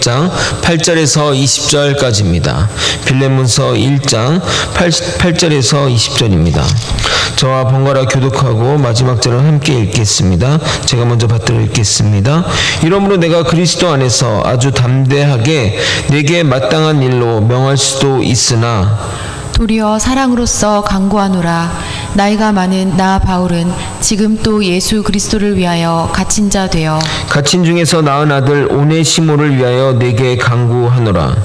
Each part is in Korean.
1장 8절에서 20절까지입니다. 빌레몬서 1장 8절에서 20절입니다. 저와 번갈아 교독하고 마지막 절을 함께 읽겠습니다. 제가 먼저 받들어 읽겠습니다. 이러므로 내가 그리스도 안에서 아주 담대하게 내게 마땅한 일로 명할 수도 있으나 도리어 사랑으로서 간구하노라. 나이가 많은 나 바울은 지금 또 예수 그리스도를 위하여 갇힌 자 되어 갇힌 중에서 낳은 아들 오네시모를 위하여 내게 간구하노라.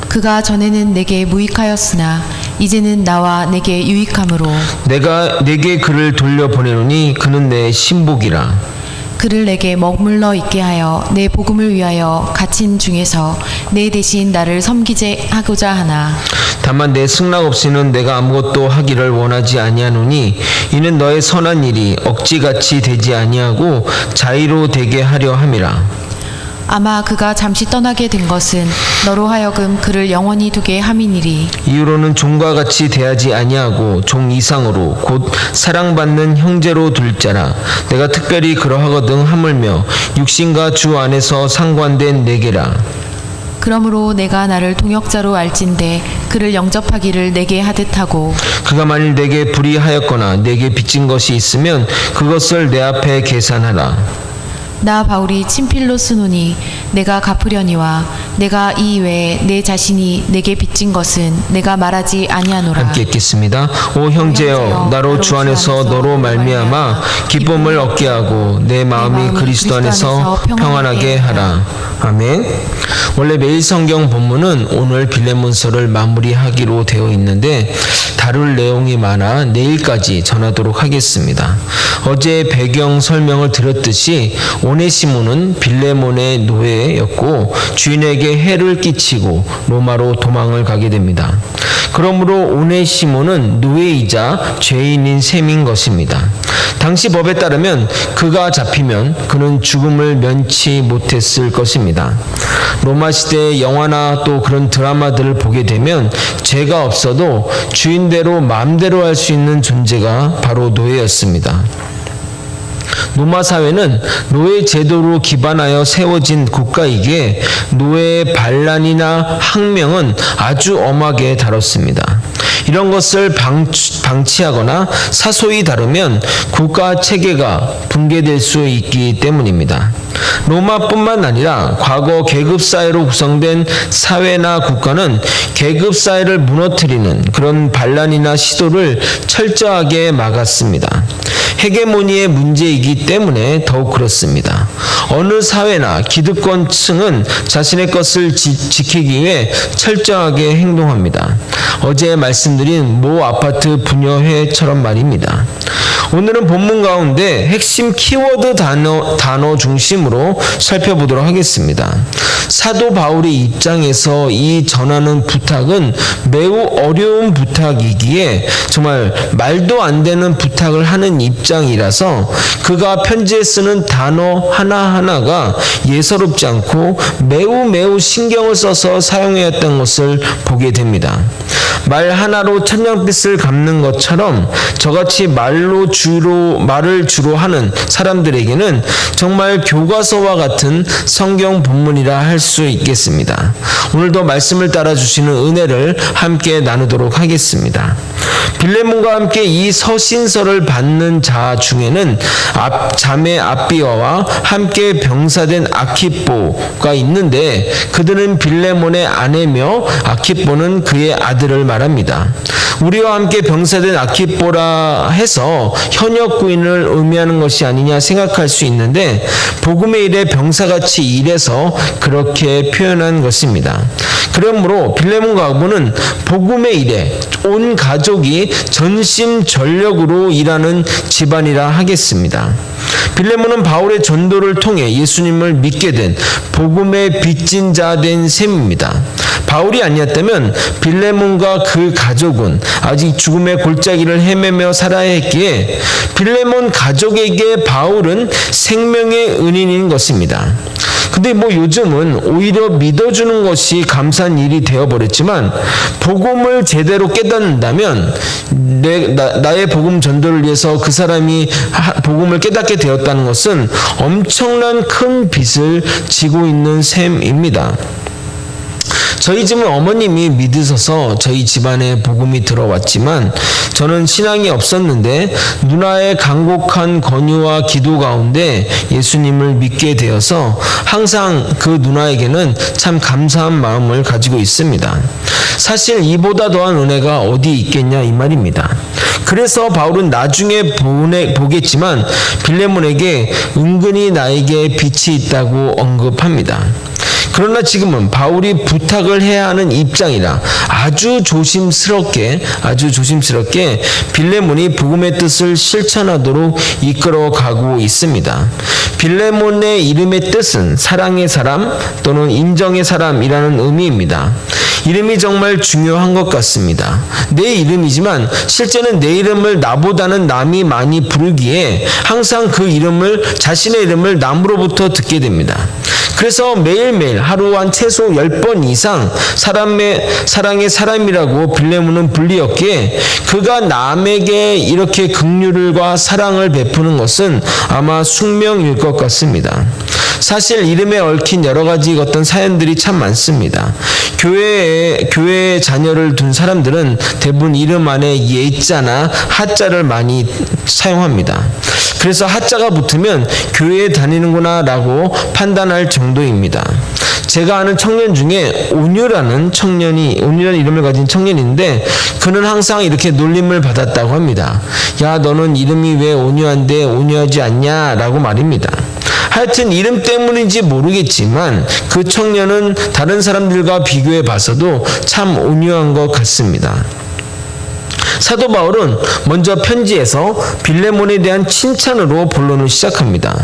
그가 전에는 내게 무익하였으나 이제는 나와 내게 유익함으로 내가 내게 그를 돌려보내노니 그는 내 신복이라. 그를 내게 머물러 있게 하여 내 복음을 위하여 갇힌 중에서 내 대신 나를 섬기게 하고자 하나. 다만 내 승낙 없이는 내가 아무것도 하기를 원하지 아니하노니 이는 너의 선한 일이 억지같이 되지 아니하고 자의로 되게 하려 함이라. 아마 그가 잠시 떠나게 된 것은 너로 하여금 그를 영원히 두게 함이니리. 이후로는 종과 같이 대하지 아니하고 종 이상으로 곧 사랑받는 형제로 둘 자라. 내가 특별히 그러하거든 하물며 육신과 주 안에서 상관된 내게라. 그러므로 내가 나를 동역자로 알진대 그를 영접하기를 내게 하듯하고 그가 만일 내게 불의하였거나 내게 빚진 것이 있으면 그것을 내 앞에 계산하라. 나 바울이 친필로 쓰노니 내가 갚으려니와 내가 이 외에 내 자신이 내게 빚진 것은 내가 말하지 아니하노라. 함께 읽겠습니다. 오 형제여, 나로 주 안에서 너로 말미암아 기쁨을 얻게 하고 내 마음이 그리스도 안에서 평안하게 하라. 아멘. 원래 매일 성경 본문은 오늘 빌레몬서를 마무리하기로 되어 있는데 다룰 내용이 많아 내일까지 전하도록 하겠습니다. 어제 배경 설명을 드렸듯이 오네시모는 빌레몬의 노예였고 주인에게 해를 끼치고 로마로 도망을 가게 됩니다. 그러므로 오네시모는 노예이자 죄인인 셈인 것입니다. 당시 법에 따르면 그가 잡히면 그는 죽음을 면치 못했을 것입니다. 로마 시대의 영화나 또 그런 드라마들을 보게 되면 죄가 없어도 주인대로 마음대로 할 수 있는 존재가 바로 노예였습니다. 로마 사회는 노예 제도로 기반하여 세워진 국가이기에 노예의 반란이나 항명은 아주 엄하게 다뤘습니다. 이런 것을 방치하거나 사소히 다루면 국가 체계가 붕괴될 수 있기 때문입니다. 로마뿐만 아니라 과거 계급사회로 구성된 사회나 국가는 계급사회를 무너뜨리는 그런 반란이나 시도를 철저하게 막았습니다. 헤게모니의 문제이기 때문에 더욱 그렇습니다. 어느 사회나 기득권층은 자신의 것을 지키기 위해 철저하게 행동합니다. 어제 말씀드린 모 아파트 분여회처럼 말입니다. 오늘은 본문 가운데 핵심 키워드 단어 중심으로 살펴보도록 하겠습니다. 사도 바울의 입장에서 이 전하는 부탁은 매우 어려운 부탁이기에 정말 말도 안 되는 부탁을 하는 입장이라서 그가 편지에 쓰는 단어 하나하나가 예사롭지 않고 매우 신경을 써서 사용해왔던 것을 보게 됩니다. 말 하나로 천냥빚을 갚는 것처럼 저같이 말을 주로 하는 사람들에게는 정말 교과서와 같은 성경 본문이라 할 수 있겠습니다. 오늘도 말씀을 따라주시는 은혜를 함께 나누도록 하겠습니다. 빌레몬과 함께 이 서신서를 받는 자 중에는 자매 아비아와 함께 병사된 아키뽀가 있는데 그들은 빌레몬의 아내며 아키뽀는 그의 아들을 말합니다. 우리와 함께 병사된 아키뽀라 해서 현역 구인을 의미하는 것이 아니냐 생각할 수 있는데 복음의 일에 병사같이 일해서 그렇게 표현한 것입니다. 그러므로 빌레몬 가부는 복음의 일에 온 가족이 전심전력으로 일하는 집안이라 하겠습니다. 빌레몬은 바울의 전도를 통해 예수님을 믿게 된 복음의 빚진 자 된 셈입니다. 바울이 아니었다면 빌레몬과 그 가족은 아직 죽음의 골짜기를 헤매며 살아야 했기에 빌레몬 가족에게 바울은 생명의 은인인 것입니다. 근데 요즘은 오히려 믿어주는 것이 감사한 일이 되어버렸지만 복음을 제대로 깨닫는다면 나의 복음 전도를 위해서 그 사람이 복음을 깨닫게 되었다는 것은 엄청난 큰 빚을 지고 있는 셈입니다. 저희 집은 어머님이 믿으셔서 저희 집안에 복음이 들어왔지만 저는 신앙이 없었는데 누나의 간곡한 권유와 기도 가운데 예수님을 믿게 되어서 항상 그 누나에게는 참 감사한 마음을 가지고 있습니다. 사실 이보다 더한 은혜가 어디 있겠냐 이 말입니다. 그래서 바울은 나중에 보겠지만 빌레몬에게 은근히 나에게 빛이 있다고 언급합니다. 그러나 지금은 바울이 부탁을 해야 하는 입장이라 아주 조심스럽게 빌레몬이 복음의 뜻을 실천하도록 이끌어가고 있습니다. 빌레몬의 이름의 뜻은 사랑의 사람 또는 인정의 사람이라는 의미입니다. 이름이 정말 중요한 것 같습니다. 내 이름이지만 실제는 내 이름을 나보다는 남이 많이 부르기에 항상 자신의 이름을 남으로부터 듣게 됩니다. 그래서 매일매일 하루 한 최소 10번 이상 사랑의 사람이라고 빌레몬은 불리었기에 그가 남에게 이렇게 긍휼과 사랑을 베푸는 것은 아마 숙명일 것 같습니다. 사실 이름에 얽힌 여러 가지 어떤 사연들이 참 많습니다. 교회에 자녀를 둔 사람들은 대부분 이름 안에 예자나 하자를 많이 사용합니다. 그래서 하자가 붙으면 교회에 다니는구나 라고 판단할 정도입니다. 제가 아는 청년 중에 온유라는 이름을 가진 청년인데 그는 항상 이렇게 놀림을 받았다고 합니다. 야, 너는 이름이 왜 온유한데 온유하지 않냐 라고 말입니다. 하여튼 이름 때문인지 모르겠지만 그 청년은 다른 사람들과 비교해 봐서도 참 온유한 것 같습니다. 사도 바울은 먼저 편지에서 빌레몬에 대한 칭찬으로 본론을 시작합니다.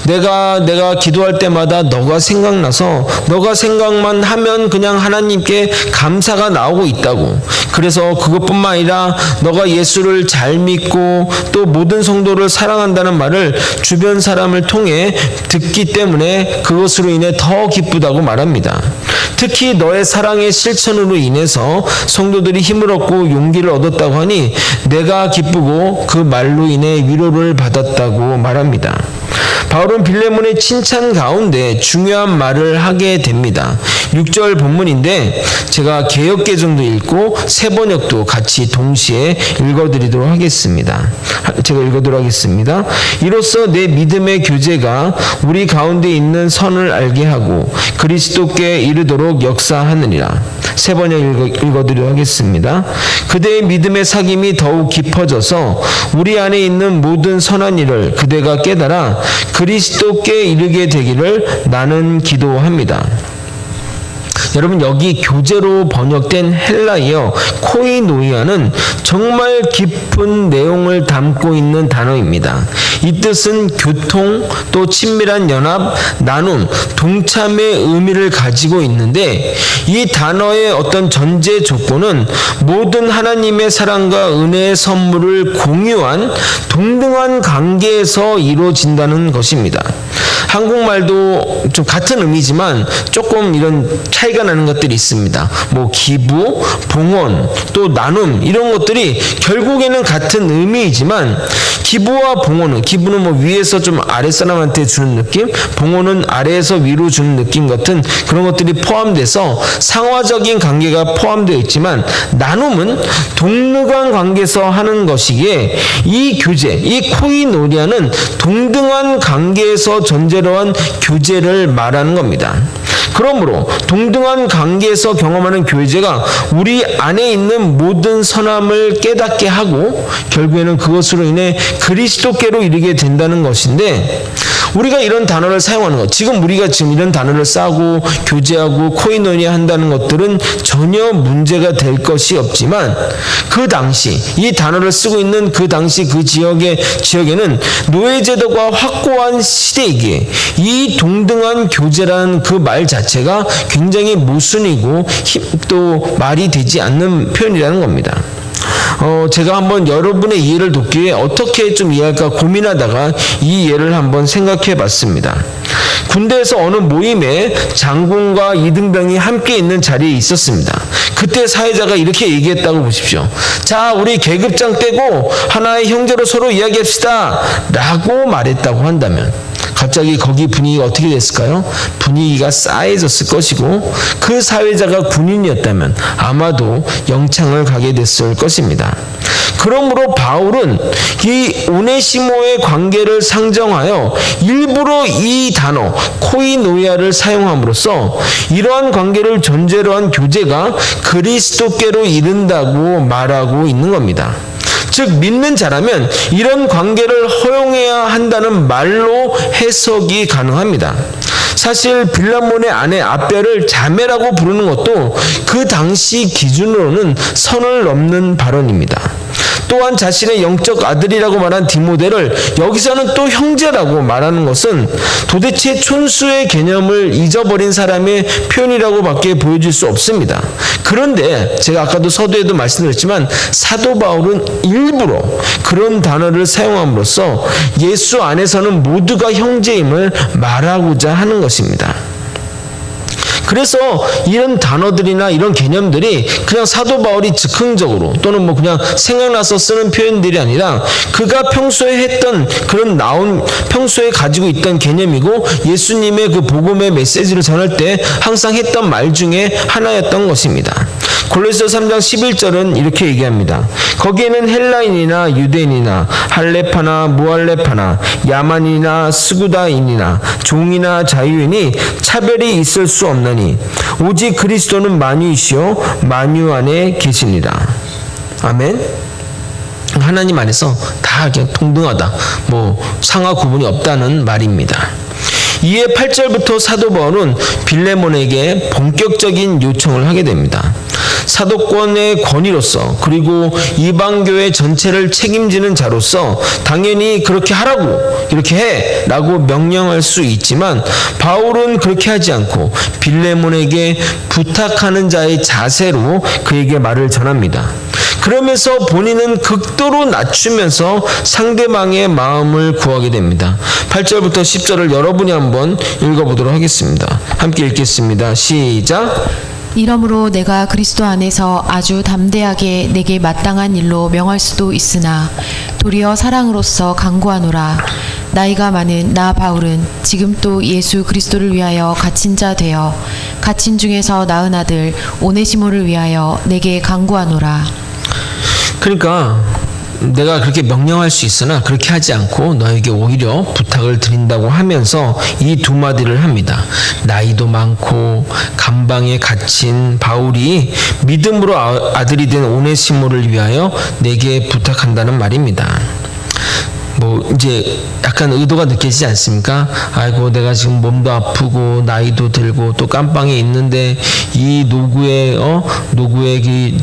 내가 기도할 때마다 너가 생각나서 너가 생각만 하면 그냥 하나님께 감사가 나오고 있다고. 그래서 그것뿐만 아니라 너가 예수를 잘 믿고 또 모든 성도를 사랑한다는 말을 주변 사람을 통해 듣기 때문에 그것으로 인해 더 기쁘다고 말합니다. 특히 너의 사랑의 실천으로 인해서 성도들이 힘을 얻고 용기를 얻었다고 하니 내가 기쁘고 그 말로 인해 위로를 받았다고 말합니다. 바울은 빌레몬의 칭찬 가운데 중요한 말을 하게 됩니다. 6절 본문인데 제가 개역개정도 읽고 새번역도 같이 동시에 읽어드리도록 하겠습니다. 제가 읽어드리도록 하겠습니다. 이로써 내 믿음의 교제가 우리 가운데 있는 선을 알게 하고 그리스도께 이르도록 역사하느니라. 새번역 읽어드리도록 하겠습니다. 그대의 믿음의 사귐이 더욱 깊어져서 우리 안에 있는 모든 선한 일을 그대가 깨달아 그리스도께 이르게 되기를 나는 기도합니다. 여러분, 여기 교제로 번역된 헬라이어 코이노이아는 정말 깊은 내용을 담고 있는 단어입니다. 이 뜻은 교통, 또 친밀한 연합, 나눔, 동참의 의미를 가지고 있는데 이 단어의 어떤 전제 조건은 모든 하나님의 사랑과 은혜의 선물을 공유한 동등한 관계에서 이루어진다는 것입니다. 한국말도 좀 같은 의미지만 조금 이런 차이가 나는 것들이 있습니다. 뭐 기부, 봉헌, 또 나눔 이런 것들이 결국에는 같은 의미이지만 기부와 봉헌은 기부는 뭐 위에서 좀 아랫사람한테 주는 느낌, 봉헌은 아래에서 위로 주는 느낌 같은 그런 것들이 포함돼서 상하적인 관계가 포함되어 있지만 나눔은 동등한 관계에서 하는 것이기에 이 교제, 이 코이노니아는 동등한 관계에서 전제로 한 교제를 말하는 겁니다. 그러므로 동등한 관계에서 경험하는 교제가 우리 안에 있는 모든 선함을 깨닫게 하고 결국에는 그것으로 인해 그리스도께로 이르게 된다는 것인데 우리가 이런 단어를 사용하는 것, 우리가 지금 이런 단어를 싸고 교제하고 코이노니아 한다는 것들은 전혀 문제가 될 것이 없지만 그 당시 이 단어를 쓰고 있는 그 당시 그 지역에는 노예제도가 확고한 시대이기에 이 동등한 교제라는 그 말 자체가 굉장히 모순이고 또 말이 되지 않는 표현이라는 겁니다. 제가 한번 여러분의 이해를 돕기 위해 어떻게 좀 이해할까 고민하다가 이 예를 한번 생각해 봤습니다. 군대에서 어느 모임에 장군과 이등병이 함께 있는 자리에 있었습니다. 그때 사회자가 이렇게 얘기했다고 보십시오. 자, 우리 계급장 떼고 하나의 형제로 서로 이야기합시다 라고 말했다고 한다면 갑자기 거기 분위기가 어떻게 됐을까요? 분위기가 싸해졌을 것이고 그 사회자가 군인이었다면 아마도 영창을 가게 됐을 것입니다. 그러므로 바울은 이 오네시모의 관계를 상정하여 일부러 이 단어 코이노이아를 사용함으로써 이러한 관계를 전제로 한 교제가 그리스도께로 이른다고 말하고 있는 겁니다. 즉 믿는 자라면 이런 관계를 허용해야 한다는 말로 해석이 가능합니다. 사실 빌라몬의 아내 아벨을 자매라고 부르는 것도 그 당시 기준으로는 선을 넘는 발언입니다. 또한 자신의 영적 아들이라고 말한 디모데를 여기서는 또 형제라고 말하는 것은 도대체 촌수의 개념을 잊어버린 사람의 표현이라고 밖에 보여줄 수 없습니다. 그런데 제가 아까도 서두에도 말씀드렸지만 사도 바울은 일부러 그런 단어를 사용함으로써 예수 안에서는 모두가 형제임을 말하고자 하는 것입니다. 그래서 이런 단어들이나 이런 개념들이 그냥 사도 바울이 즉흥적으로 또는 뭐 그냥 생각나서 쓰는 표현들이 아니라 그가 평소에 했던 평소에 가지고 있던 개념이고 예수님의 그 복음의 메시지를 전할 때 항상 했던 말 중에 하나였던 것입니다. 골로새서 3장 11절은 이렇게 얘기합니다. 거기에는 헬라인이나 유대인이나 할레파나 무할레파나 야만이나 스구다인이나 종이나 자유인이 차별이 있을 수 없나니 오직 그리스도는 만유이시요 만유 안에 계시니라. 아멘. 하나님 안에서 다 그냥 동등하다, 상하 구분이 없다는 말입니다. 이에 8절부터 사도 바울은 빌레몬에게 본격적인 요청을 하게 됩니다. 사도권의 권위로서 그리고 이방교회 전체를 책임지는 자로서 당연히 그렇게 하라고, 이렇게 해 라고 명령할 수 있지만 바울은 그렇게 하지 않고 빌레몬에게 부탁하는 자의 자세로 그에게 말을 전합니다. 그러면서 본인은 극도로 낮추면서 상대방의 마음을 구하게 됩니다. 8절부터 10절을 여러분이 한번 읽어보도록 하겠습니다. 함께 읽겠습니다. 시작. 이러므로 내가 그리스도 안에서 아주 담대하게 내게 마땅한 일로 명할 수도 있으나 도리어 사랑으로서 간구하노라. 나이가 많은 나 바울은 지금 또 예수 그리스도를 위하여 갇힌 자 되어 갇힌 중에서 낳은 아들 오네시모를 위하여 내게 간구하노라. 그러니까 내가 그렇게 명령할 수 있으나 그렇게 하지 않고 너에게 오히려 부탁을 드린다고 하면서 이 두 마디를 합니다. 나이도 많고 감방에 갇힌 바울이 믿음으로 아들이 된 오네시모를 위하여 내게 부탁한다는 말입니다. 이제 약간 의도가 느껴지지 않습니까? 아이고, 내가 지금 몸도 아프고 나이도 들고 또 깜빵에 있는데 이 노구의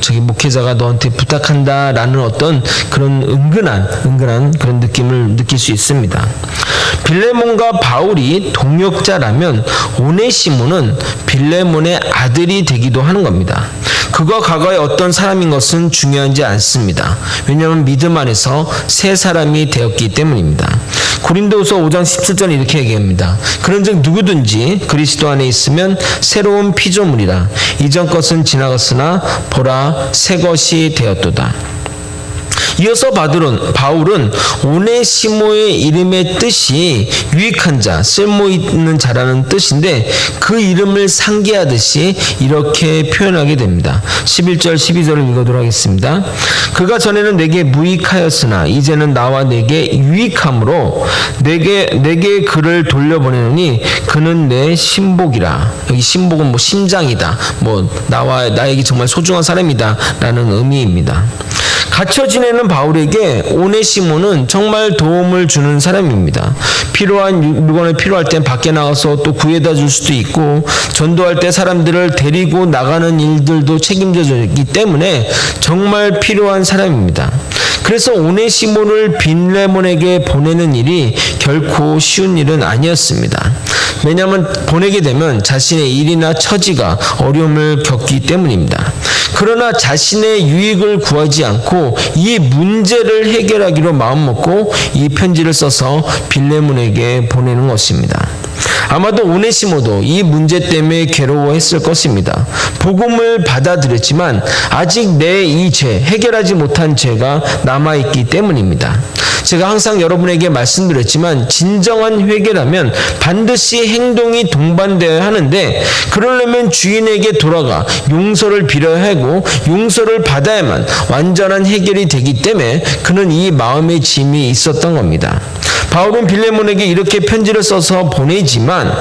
저기 목회자가 너한테 부탁한다라는 어떤 그런 은근한 그런 느낌을 느낄 수 있습니다. 빌레몬과 바울이 동역자라면 오네시모는 빌레몬의 아들이 되기도 하는 겁니다. 그가 과거에 어떤 사람인 것은 중요하지 않습니다. 왜냐하면 믿음 안에서 새 사람이 되었기 때문입니다. 고린도후서 5장 17절 이렇게 얘기합니다. 그런즉 누구든지 그리스도 안에 있으면 새로운 피조물이라. 이전 것은 지나갔으나 보라 새 것이 되었도다. 이어서 바울은 오네시모의 이름의 뜻이 유익한 자, 쓸모있는 자라는 뜻인데 그 이름을 상기하듯이 이렇게 표현하게 됩니다. 11절 12절을 읽어도록 하겠습니다. 그가 전에는 내게 무익하였으나 이제는 나와 내게 유익함으로 내게 그를 돌려보내느니 그는 내 신복이라. 여기 신복은 신장이다, 나에게 정말 소중한 사람이다 라는 의미입니다. 갇혀 지내는 바울에게 오네시모는 정말 도움을 주는 사람입니다. 필요한 물건을 필요할 땐 밖에 나가서 또 구해다 줄 수도 있고 전도할 때 사람들을 데리고 나가는 일들도 책임져 주기 때문에 정말 필요한 사람입니다. 그래서 오네시모를 빌레몬에게 보내는 일이 결코 쉬운 일은 아니었습니다. 왜냐하면 보내게 되면 자신의 일이나 처지가 어려움을 겪기 때문입니다. 그러나 자신의 유익을 구하지 않고 이 문제를 해결하기로 마음먹고 이 편지를 써서 빌레몬에게 보내는 것입니다. 아마도 오네시모도 이 문제 때문에 괴로워했을 것입니다. 복음을 받아들였지만 아직 내 이 죄, 해결하지 못한 죄가 남아있기 때문입니다. 제가 항상 여러분에게 말씀드렸지만 진정한 회개라면 반드시 행동이 동반되어야 하는데 그러려면 주인에게 돌아가 용서를 빌어야 하고 용서를 받아야만 완전한 해결이 되기 때문에 그는 이 마음의 짐이 있었던 겁니다. 바울은 빌레몬에게 이렇게 편지를 써서 보내지만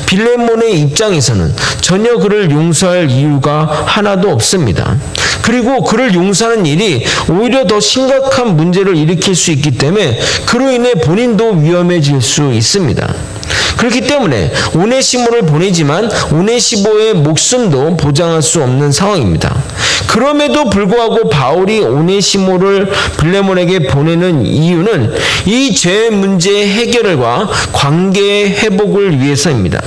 빌레몬의 입장에서는 전혀 그를 용서할 이유가 하나도 없습니다. 그리고 그를 용서하는 일이 오히려 더 심각한 문제를 일으킬 수 있기 때문에 그로 인해 본인도 위험해질 수 있습니다. 그렇기 때문에 오네시모를 보내지만 오네시모의 목숨도 보장할 수 없는 상황입니다. 그럼에도 불구하고 바울이 오네시모를 빌레몬에게 보내는 이유는 이 죄 문제의 해결과 관계의 회복을 위해서입니다.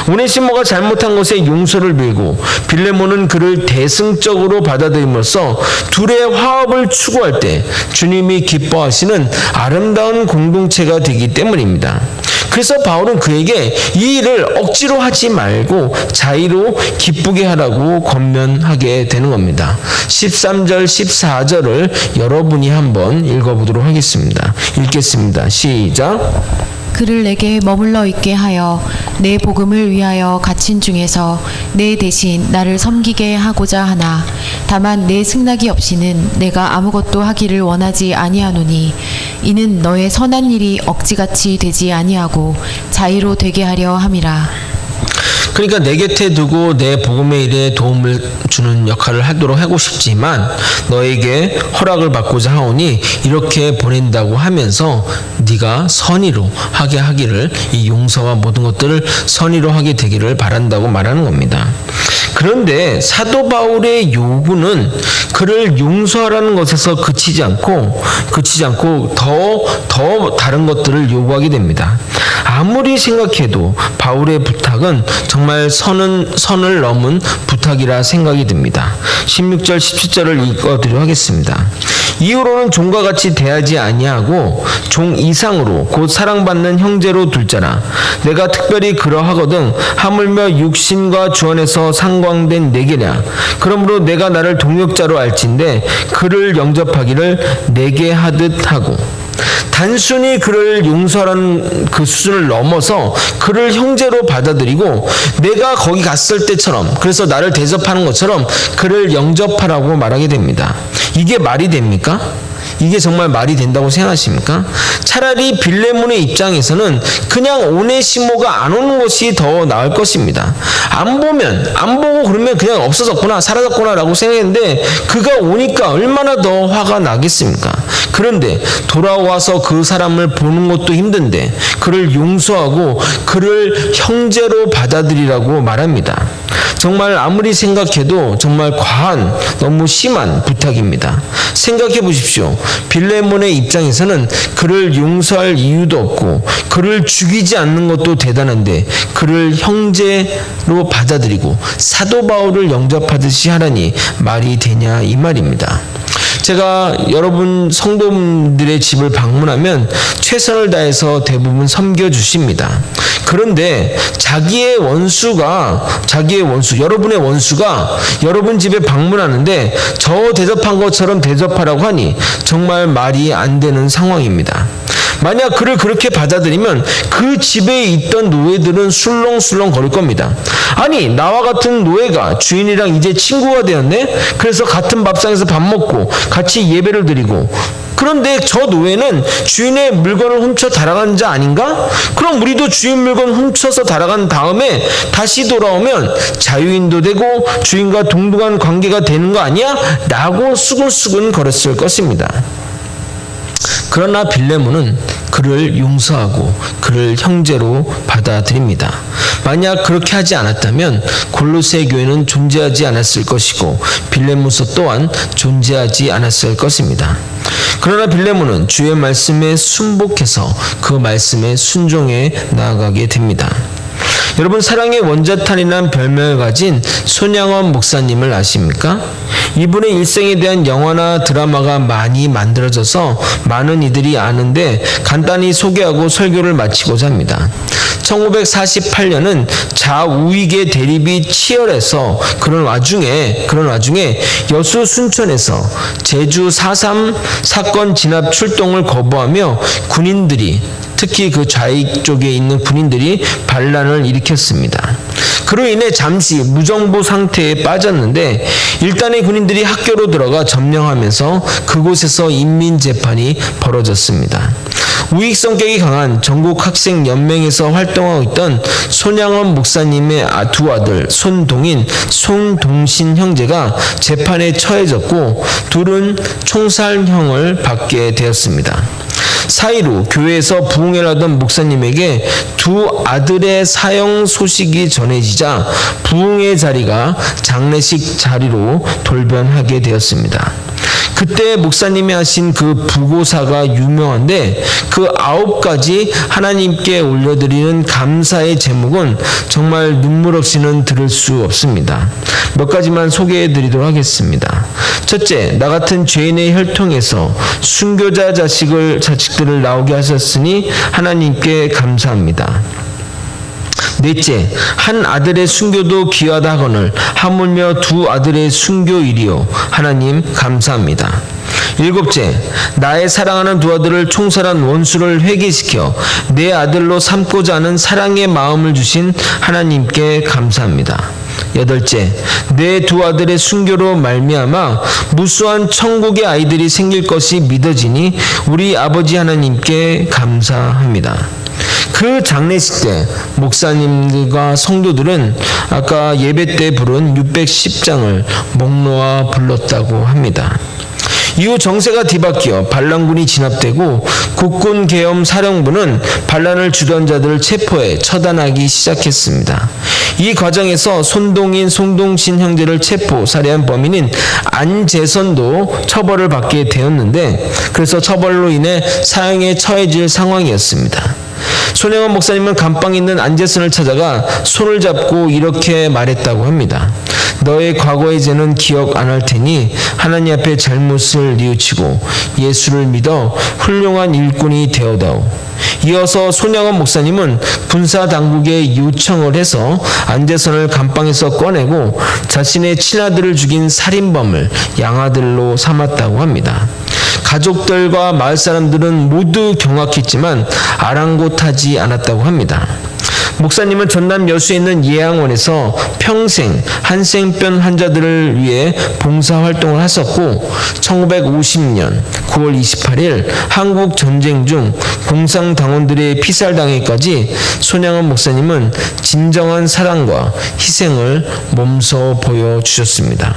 오네시모가 잘못한 것에 용서를 빌고 빌레몬은 그를 대승적으로 받아들임으로써 둘의 화합을 추구할 때 주님이 기뻐하시는 아름다운 공동체가 되기 때문입니다. 그래서 바울은 그에게 이 일을 억지로 하지 말고 자의로 기쁘게 하라고 권면하게 되는 겁니다. 13절, 14절을 여러분이 한번 읽어보도록 하겠습니다. 읽겠습니다. 시작. 그를 내게 머물러 있게 하여 내 복음을 위하여 갇힌 중에서 내 대신 나를 섬기게 하고자 하나 다만 내 승낙이 없이는 내가 아무것도 하기를 원하지 아니하노니 이는 너의 선한 일이 억지같이 되지 아니하고 자의로 되게 하려 함이라. 그러니까 내 곁에 두고 내 복음의 일에 도움을 주는 역할을 하도록 하고 싶지만 너에게 허락을 받고자 하오니 이렇게 보낸다고 하면서 네가 선의로 하게 하기를, 이 용서와 모든 것들을 선의로 하게 되기를 바란다고 말하는 겁니다. 그런데 사도 바울의 요구는 그를 용서하라는 것에서 그치지 않고 더 다른 것들을 요구하게 됩니다. 아무리 생각해도 바울의 부탁은 정말 선을 넘은 부탁이라 생각이 듭니다. 16절 17절을 읽어드리도록 하겠습니다. 이후로는 종과 같이 대하지 아니하고 종 이상으로 곧 사랑받는 형제로 둘자라. 내가 특별히 그러하거든 하물며 육신과 주 안에서 상광된 내게냐. 그러므로 내가 나를 동역자로 알진대 그를 영접하기를 내게 하듯 하고. 단순히 그를 용서하는 그 수준을 넘어서 그를 형제로 받아들이고 내가 거기 갔을 때처럼, 그래서 나를 대접하는 것처럼 그를 영접하라고 말하게 됩니다. 이게 말이 됩니까? 이게 정말 말이 된다고 생각하십니까? 차라리 빌레몬의 입장에서는 그냥 오네시모가 안 오는 것이 더 나을 것입니다. 안 보고 그러면 그냥 없어졌구나, 사라졌구나 라고 생각했는데 그가 오니까 얼마나 더 화가 나겠습니까? 그런데 돌아와서 그 사람을 보는 것도 힘든데 그를 용서하고 그를 형제로 받아들이라고 말합니다. 정말 아무리 생각해도 정말 과한, 너무 심한 부탁입니다. 생각해 보십시오. 빌레몬의 입장에서는 그를 용서할 이유도 없고 그를 죽이지 않는 것도 대단한데 그를 형제로 받아들이고 사도 바울을 영접하듯이 하라니 말이 되냐 이 말입니다. 제가 여러분 성도분들의 집을 방문하면 최선을 다해서 대부분 섬겨주십니다. 그런데 자기의 원수, 여러분의 원수가 여러분 집에 방문하는데 저 대접한 것처럼 대접하라고 하니 정말 말이 안 되는 상황입니다. 만약 그를 그렇게 받아들이면 그 집에 있던 노예들은 술렁술렁 거릴 겁니다. 아니, 나와 같은 노예가 주인이랑 이제 친구가 되었네? 그래서 같은 밥상에서 밥 먹고 같이 예배를 드리고, 그런데 저 노예는 주인의 물건을 훔쳐 달아간 자 아닌가? 그럼 우리도 주인 물건 훔쳐서 달아간 다음에 다시 돌아오면 자유인도 되고 주인과 동등한 관계가 되는 거 아니야? 라고 수근수근 거렸을 것입니다. 그러나 빌레몬은 그를 용서하고 그를 형제로 받아들입니다. 만약 그렇게 하지 않았다면 골로새 교회는 존재하지 않았을 것이고 빌레몬서 또한 존재하지 않았을 것입니다. 그러나 빌레몬은 주의 말씀에 순복해서 그 말씀에 순종해 나아가게 됩니다. 여러분, 사랑의 원자탄이라는 별명을 가진 손양원 목사님을 아십니까? 이분의 일생에 대한 영화나 드라마가 많이 만들어져서 많은 이들이 아는데 간단히 소개하고 설교를 마치고자 합니다. 1948년은 좌우익의 대립이 치열해서 그런 와중에 여수 순천에서 제주 4.3 사건 진압 출동을 거부하며 군인들이, 특히 그 좌익 쪽에 있는 군인들이 반란을 일으켰습니다. 그로 인해 잠시 무정부 상태에 빠졌는데 일단의 군인들이 학교로 들어가 점령하면서 그곳에서 인민재판이 벌어졌습니다. 우익 성격이 강한 전국학생연맹에서 활동하고 있던 손양원 목사님의 두 아들 손동인, 손동신 형제가 재판에 처해졌고 둘은 총살형을 받게 되었습니다. 사이로 교회에서 부흥회를 하던 목사님에게 두 아들의 사형 소식이 전해지자 부흥회 자리가 장례식 자리로 돌변하게 되었습니다. 그때 목사님이 하신 그 부고사가 유명한데 그 9가지 하나님께 올려드리는 감사의 제목은 정말 눈물 없이는 들을 수 없습니다. 몇 가지만 소개해 드리도록 하겠습니다. 첫째, 나 같은 죄인의 혈통에서 순교자 자식들을 나오게 하셨으니 하나님께 감사합니다. 넷째, 한 아들의 순교도 귀하다 하거늘 하물며 두 아들의 순교일이요 하나님 감사합니다. 일곱째, 나의 사랑하는 두 아들을 총살한 원수를 회개시켜 내 아들로 삼고자 하는 사랑의 마음을 주신 하나님께 감사합니다. 여덟째, 내 두 아들의 순교로 말미암아 무수한 천국의 아이들이 생길 것이 믿어지니 우리 아버지 하나님께 감사합니다. 그 장례식 때 목사님들과 성도들은 아까 예배 때 부른 610장을 목 놓아 불렀다고 합니다. 이후 정세가 뒤바뀌어 반란군이 진압되고 국군 계엄 사령부는 반란을 주도한 자들을 체포해 처단하기 시작했습니다. 이 과정에서 손동인, 손동신 형제를 체포, 살해한 범인인 안재선도 처벌을 받게 되었는데 그래서 처벌로 인해 사형에 처해질 상황이었습니다. 손양원 목사님은 감방에 있는 안재선을 찾아가 손을 잡고 이렇게 말했다고 합니다. 너의 과거의 죄는 기억 안 할 테니 하나님 앞에 잘못을 뉘우치고 예수를 믿어 훌륭한 일꾼이 되어다오. 이어서 손양원 목사님은 군사 당국에 요청을 해서 안재선을 감방에서 꺼내고 자신의 친아들을 죽인 살인범을 양아들로 삼았다고 합니다. 가족들과 마을 사람들은 모두 경악했지만 아랑곳하지 않았다고 합니다. 목사님은 전남 여수에 있는 예양원에서 평생 한센병 환자들을 위해 봉사활동을 하셨고 1950년 9월 28일 한국 전쟁 중 공산당원들의 피살당해까지 손양원 목사님은 진정한 사랑과 희생을 몸소 보여주셨습니다.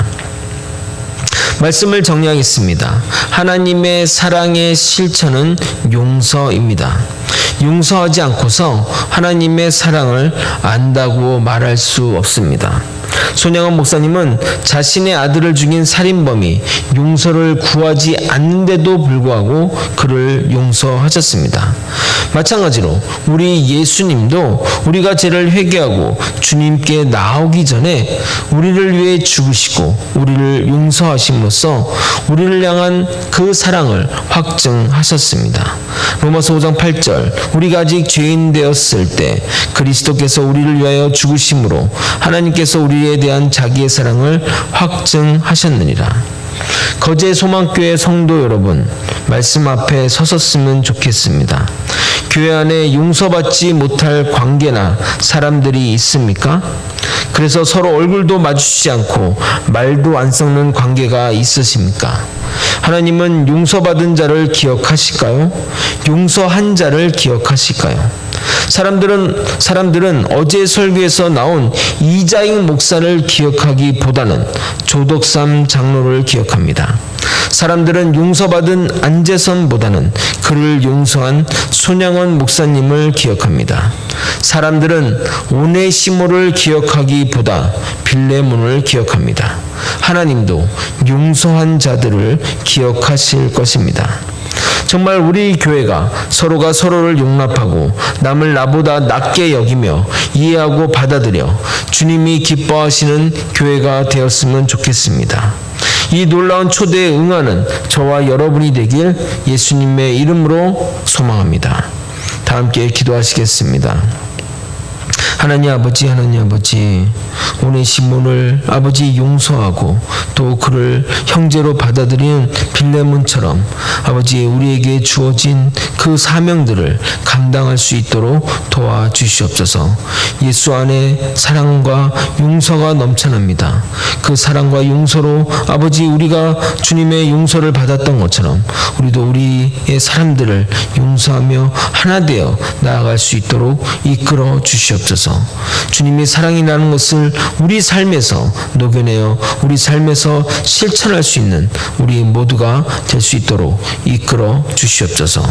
말씀을 정리하겠습니다. 하나님의 사랑의 실천은 용서입니다. 용서하지 않고서 하나님의 사랑을 안다고 말할 수 없습니다. 손양원 목사님은 자신의 아들을 죽인 살인범이 용서를 구하지 않는데도 불구하고 그를 용서하셨습니다. 마찬가지로 우리 예수님도 우리가 죄를 회개하고 주님께 나오기 전에 우리를 위해 죽으시고 우리를 용서하심으로써 우리를 향한 그 사랑을 확증하셨습니다. 로마서 5장 8절, 우리가 아직 죄인 되었을 때 그리스도께서 우리를 위하여 죽으심으로 하나님께서 우리에 대한 자기의 사랑을 확증하셨느니라. 거제 소망교회 성도 여러분, 말씀 앞에 서섰으면 좋겠습니다. 교회 안에 용서받지 못할 관계나 사람들이 있습니까? 그래서 서로 얼굴도 마주치지 않고 말도 안 섞는 관계가 있으십니까? 하나님은 용서받은 자를 기억하실까요? 용서한 자를 기억하실까요? 사람들은 어제 설교에서 나온 이자익 목사를 기억하기보다는 조덕삼 장로를 기억합니다. 사람들은 용서받은 안재선보다는 그를 용서한 손양원 목사님을 기억합니다. 사람들은 오네시모를 기억하기보다 빌레몬을 기억합니다. 하나님도 용서한 자들을 기억하실 것입니다. 정말 우리 교회가 서로가 서로를 용납하고 남을 나보다 낮게 여기며 이해하고 받아들여 주님이 기뻐하시는 교회가 되었으면 좋겠습니다. 이 놀라운 초대에 응하는 저와 여러분이 되길 예수님의 이름으로 소망합니다. 다 함께 기도하시겠습니다. 하나님 아버지, 오늘 시몬을 아버지 용서하고 또 그를 형제로 받아들이는 빌레몬처럼 아버지 우리에게 주어진 그 사명들을 감당할 수 있도록 도와주시옵소서. 예수 안에 사랑과 용서가 넘쳐납니다. 그 사랑과 용서로 아버지 우리가 주님의 용서를 받았던 것처럼 우리도 우리의 사람들을 용서하며 하나 되어 나아갈 수 있도록 이끌어 주시옵소서. 주님의 사랑이라는 것을 우리 삶에서 녹여내어 우리 삶에서 실천할 수 있는 우리 모두가 될 수 있도록 이끌어 주시옵소서.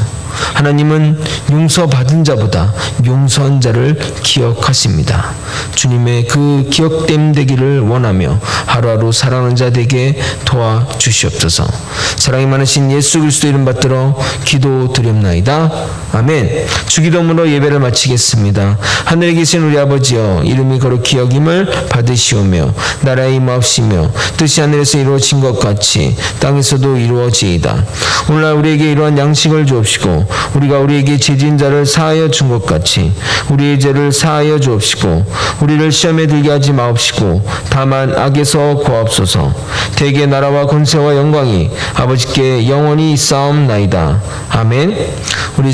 하나님은 용서받은 자보다 용서한 자를 기억하십니다. 주님의 그 기억됨 되기를 원하며 하루하루 살아가는 자 되게 도와주시옵소서. 사랑이 많으신 예수 그리스도 이름 받들어 기도드렸나이다. 아멘. 주기도문으로 예배를 마치겠습니다. 하늘에 계신 우리 아버지여, 이름이 거룩히 여김을 받으시오며 나라의 임하옵시며 뜻이 하늘에서 이루어진 것 같이 땅에서도 이루어지이다. 오늘날 우리에게 이러한 양식을 주옵시고 우리가 우리에게 죄진 자를 사하여 준 것 같이 우리의 죄를 사하여 주옵시고 우리를 시험에 들게 하지 마옵시고 다만 악에서 구하옵소서. 대개 나라와 권세와 영광이 아버지께 영원히 있사옵나이다. 아멘. 우리